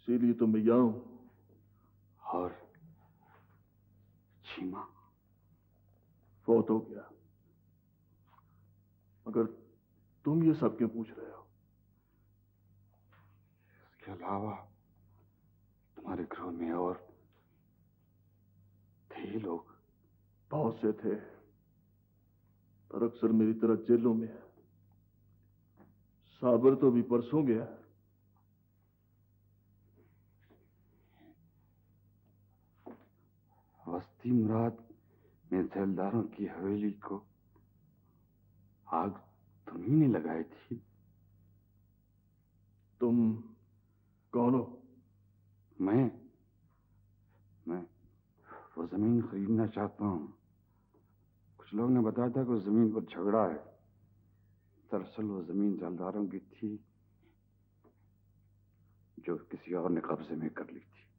इसीलिए तो मैं यहां हूं। और चीमा फौत हो गया। मगर तुम ये सब क्यों पूछ रहे हो? इसके अलावा तुम्हारे गृह में और थे लोग? बहुत से थे, पर अक्सर मेरी तरह जेलों में है। साबर तो भी परसों गया। वस्ती मुराद में जेलदारों की हवेली को आग तुम्ही ने लगाई थी? तुम कौन हो? मैं वो जमीन खरीदना चाहता हूं। कुछ लोग ने बताया था कि उस जमीन पर झगड़ा है। दरअसल वो जमीन जलदारों की थी जो किसी और ने कब्जे में कर ली थी।